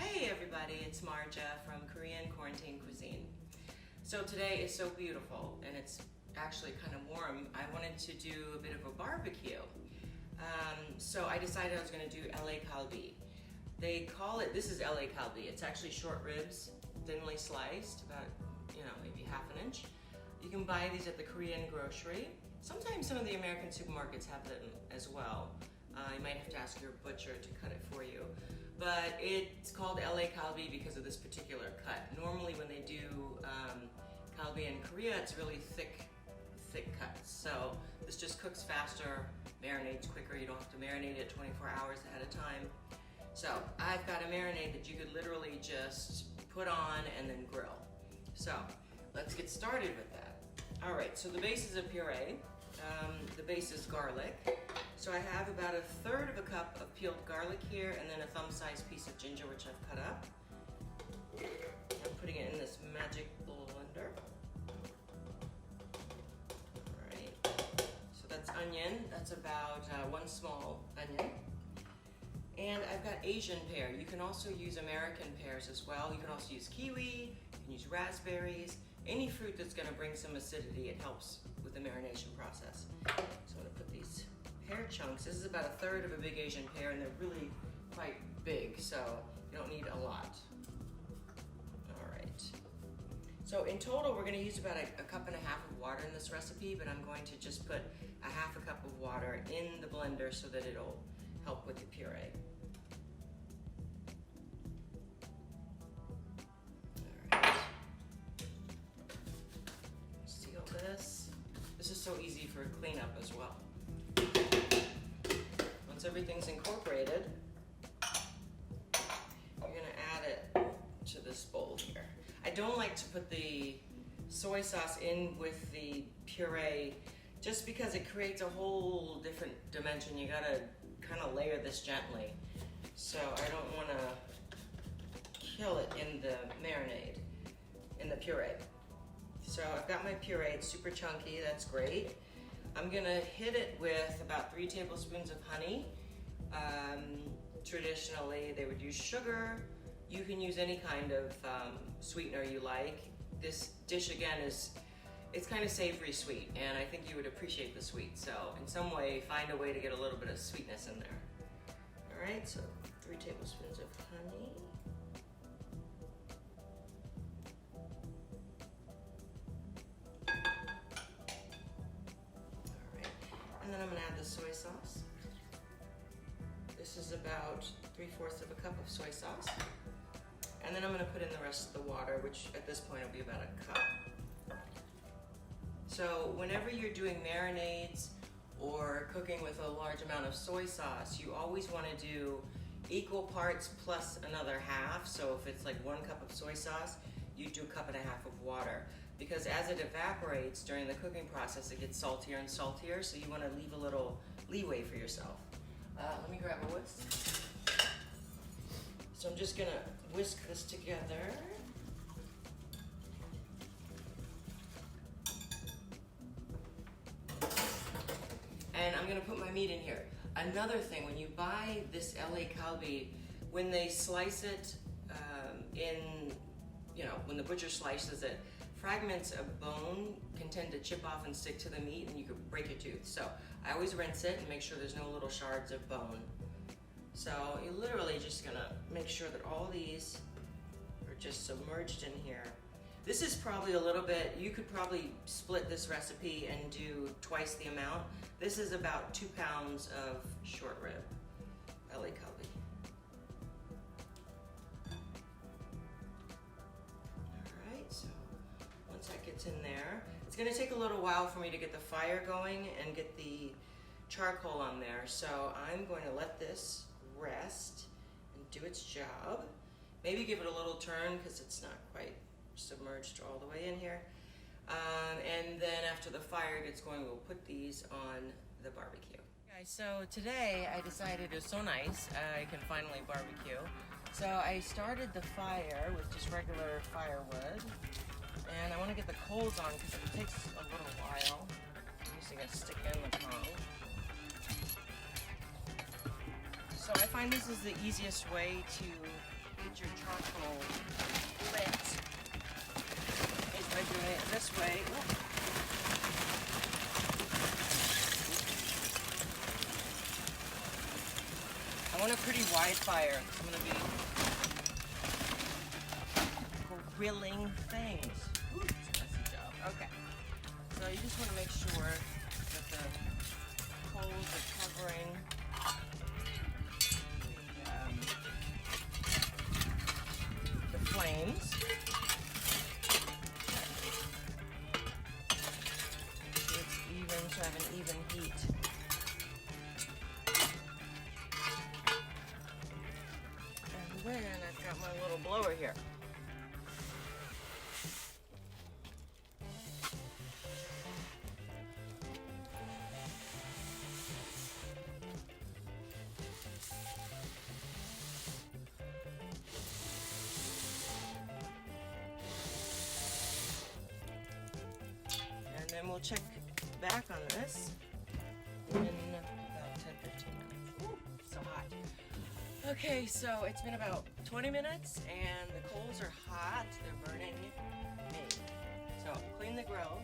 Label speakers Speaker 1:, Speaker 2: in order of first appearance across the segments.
Speaker 1: Hey everybody, it's Marja from Korean Quarantine Cuisine. So today is so beautiful and it's actually kind of warm. I wanted to do a bit of a barbecue. So I decided I was going to do LA Galbi. They call it, this is LA Galbi. It's actually short ribs, thinly sliced, about, maybe half an inch. You can buy these at the Korean grocery. Sometimes some of the American supermarkets have them as well. You might have to ask your butcher to cut it for you. But it's called LA Galbi because of this particular cut. Normally when they do Galbi in Korea, it's really thick cuts. So this just cooks faster, marinates quicker. You don't have to marinate it 24 hours ahead of time. So I've got a marinade that you could literally just put on and then grill. So let's get started with that. All right, so the base is a puree. The base is garlic. So I have about 1/3 of a cup of peeled garlic here and then a thumb-sized piece of ginger, which I've cut up. I'm putting it in this magic blender. All right, so that's onion. That's about 1 small onion. And I've got Asian pear. You can also use American pears as well. You can also use kiwi, you can use raspberries, any fruit that's gonna bring some acidity. It helps with the marination process. So I'm gonna put these pear chunks. This is about 1/3 of a big Asian pear and they're really quite big, so you don't need a lot. All right. So in total, we're gonna use about a 1.5 cups of water in this recipe, but I'm going to just put 1/2 cup of water in the blender so that it'll help with the puree. All right. Seal this. This is so easy for cleanup as well. Once everything's incorporated, you're gonna add it to this bowl here. I don't like to put the soy sauce in with the puree just because it creates a whole different dimension. You gotta kind of layer this gently. So I don't wanna kill it in the marinade, in the puree. So I've got my puree, it's super chunky, that's great. I'm gonna hit it with about 3 tablespoons of honey. Traditionally, they would use sugar. You can use any kind of sweetener you like. This dish, again, it's kind of savory sweet, and I think you would appreciate the sweet. So in some way, find a way to get a little bit of sweetness in there. All right, so 3 tablespoons of honey. And then I'm gonna add the soy sauce. This is about 3/4 of a cup of soy sauce. And then I'm gonna put in the rest of the water, which at this point will be about 1 cup. So whenever you're doing marinades or cooking with a large amount of soy sauce, you always wanna do equal parts plus another half. So if it's like 1 cup of soy sauce, you do 1.5 cups of water. Because as it evaporates during the cooking process, it gets saltier and saltier, so you want to leave a little leeway for yourself. Let me grab a whisk. So I'm just gonna whisk this together. And I'm gonna put my meat in here. Another thing, when you buy this LA Galbi, when they slice it when the butcher slices it, fragments of bone can tend to chip off and stick to the meat and you could break your tooth. So I always rinse it and make sure there's no little shards of bone. So you're literally just gonna make sure that all these are just submerged in here. This is probably a little bit, you could probably split this recipe and do twice the amount. This is about 2 pounds of short rib, LA Galbi. So once that gets in there, it's gonna take a little while for me to get the fire going and get the charcoal on there. So I'm going to let this rest and do its job. Maybe give it a little turn because it's not quite submerged all the way in here. And then after the fire gets going, we'll put these on the barbecue. Guys, so today I decided it was so nice, I can finally barbecue. So I started the fire with just regular firewood, and I want to get the coals on because it takes a little while. I'm using a stick and the tongue. So I find this is the easiest way to get your charcoal lit is by doing it this way. Ooh. I want a pretty wide fire because I'm going to be grilling things. Ooh, it's a messy job. Okay. So you just want to make sure that the coals are covering the flames. So it's even, so I have an even heat. And then I've got my little blower here. And we'll check back on this in about 10-15 minutes. Ooh, so hot. Okay, so it's been about 20 minutes and the coals are hot. They're burning me. So clean the grill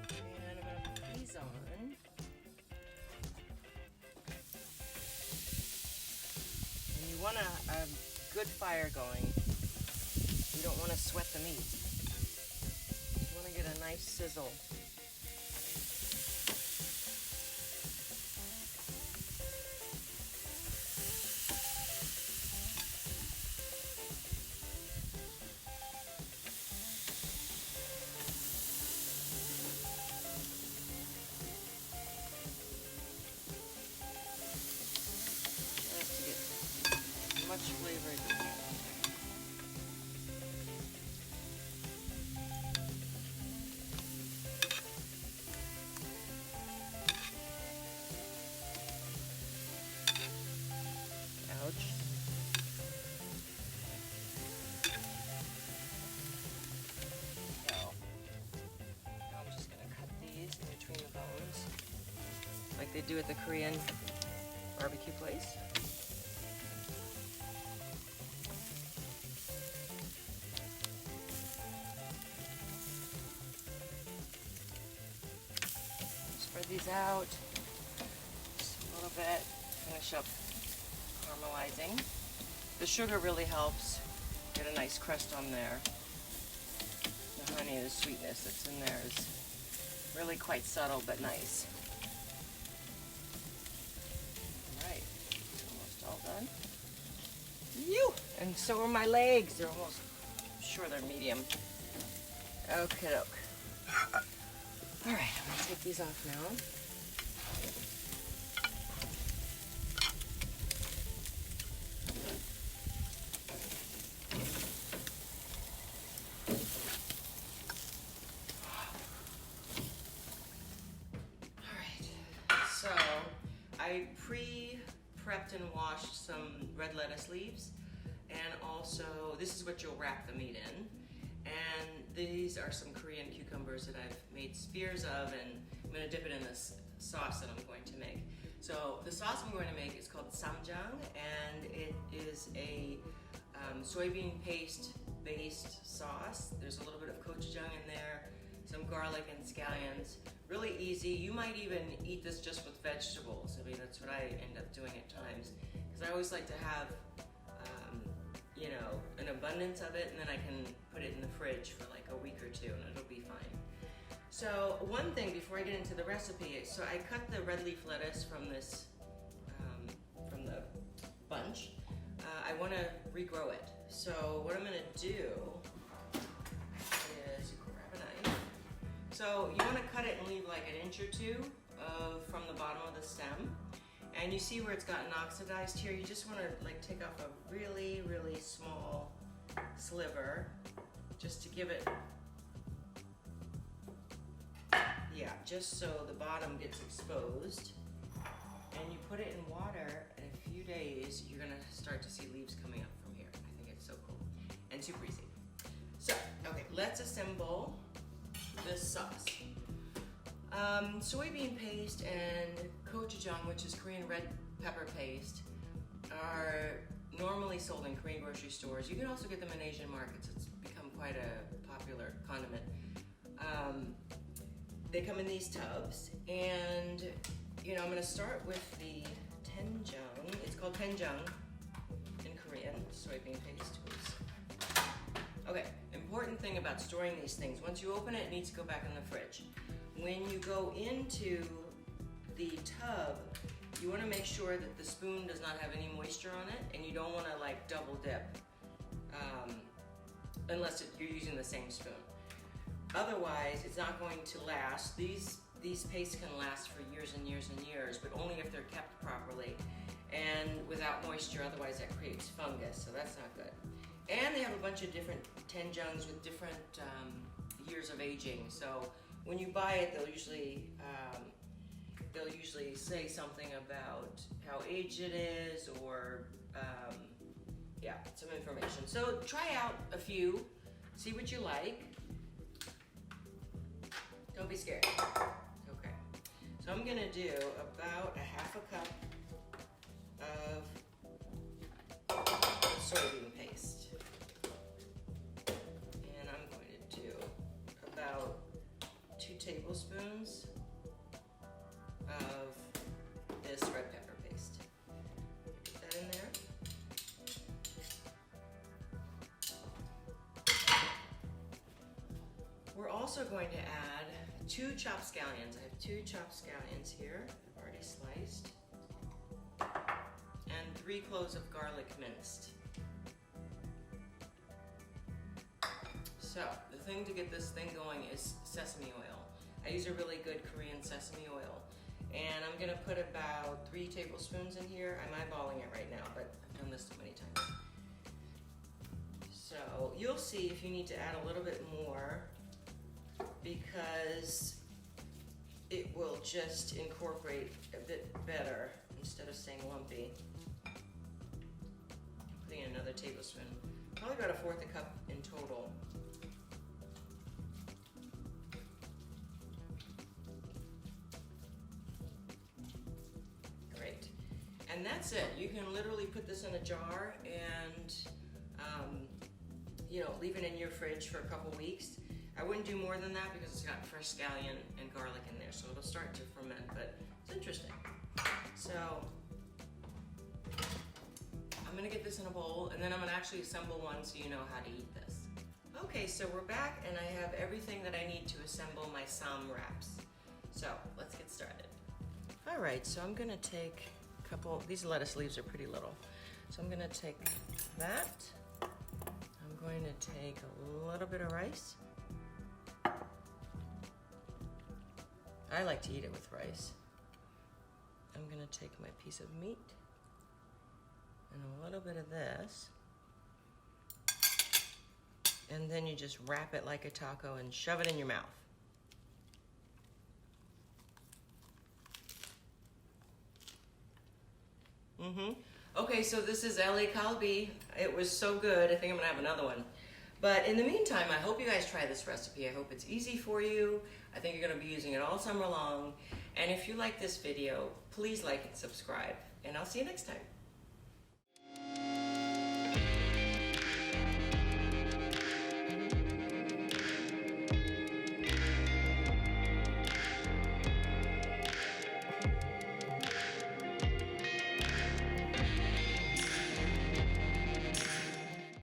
Speaker 1: and I'm going to put these on. And you want a good fire going. You don't want to sweat the meat. Get a nice sizzle. Just to get as much flavor as you can. Like they do at the Korean barbecue place. Spread these out just a little bit, finish up caramelizing. The sugar really helps get a nice crust on there. The honey, the sweetness that's in there is really quite subtle but nice. Done. You and so are my legs. They're almost sure they're medium. Okay, doke. All right, I'm gonna take these off now. All right. So I prepped and washed some red lettuce leaves, and also this is what you'll wrap the meat in, and these are some Korean cucumbers that I've made spears of, and I'm going to dip it in this sauce that I'm going to make. So the sauce I'm going to make is called Ssamjang, and it is a soybean paste based sauce. There's a little bit of gochujang in there, some garlic and scallions. Really easy. You might even eat this just with vegetables. I mean, that's what I end up doing at times, because I always like to have, you know, an abundance of it, and then I can put it in the fridge for like a week or two, and it'll be fine. So one thing before I get into the recipe, so I cut the red leaf lettuce from this, from the bunch. I want to regrow it. So what I'm going to do is grab a knife. So you want to cut it and leave like an inch or two from the bottom of the stem. And you see where it's gotten oxidized here, you just want to like take off a really, really small sliver just to give it, yeah, just so the bottom gets exposed. And you put it in water, in a few days, you're gonna start to see leaves coming up from here. I think it's so cool and super easy. So, okay, let's assemble this sauce. Soybean paste and gochujang, which is Korean red pepper paste, are normally sold in Korean grocery stores. You can also get them in Asian markets. It's become quite a popular condiment. They come in these tubs, and I'm going to start with the doenjang. It's called doenjang in Korean, soybean paste. Oops. Okay, important thing about storing these things. Once you open it, it needs to go back in the fridge. When you go into the tub, you want to make sure that the spoon does not have any moisture on it, and you don't want to like double dip unless you're using the same spoon. Otherwise, it's not going to last. These pastes can last for years and years and years, but only if they're kept properly and without moisture. Otherwise, that creates fungus, so that's not good. And they have a bunch of different doenjangs with different years of aging. So when you buy it, they'll usually say something about how aged it is, or some information. So try out a few, see what you like. Don't be scared. Okay. So I'm gonna do about a half a cup of soybean paste. And I'm going to do about 2 tablespoons of this red pepper paste. Put that in there. We're also going to add 2 chopped scallions. I have 2 chopped scallions here, I've already sliced, and 3 cloves of garlic minced. So the thing to get this thing going is sesame oil. I use a really good Korean sesame oil, and I'm gonna put about 3 tablespoons in here. I'm eyeballing it right now, but I've done this so many times. So you'll see if you need to add a little bit more, because it will just incorporate a bit better instead of staying lumpy. Putting in another tablespoon, probably about 1/4 a cup in total. Great, and that's it. You can literally put this in a jar and leave it in your fridge for a couple weeks. I wouldn't do more than that because it's got fresh scallion and garlic in there, so it'll start to ferment, but it's interesting. So I'm gonna get this in a bowl, and then I'm gonna actually assemble one so you know how to eat this. Okay, so we're back, and I have everything that I need to assemble my Sam wraps. So let's get started. All right, so I'm gonna take a couple, these lettuce leaves are pretty little. So I'm gonna take that. I'm going to take a little bit of rice. I like to eat it with rice. I'm gonna take my piece of meat and a little bit of this, and then you just wrap it like a taco and shove it in your mouth. Okay, so this is LA Galbi. It was so good, I think I'm gonna have another one. But in the meantime, I hope you guys try this recipe. I hope it's easy for you. I think you're gonna be using it all summer long. And if you like this video, please like and subscribe. And I'll see you next time.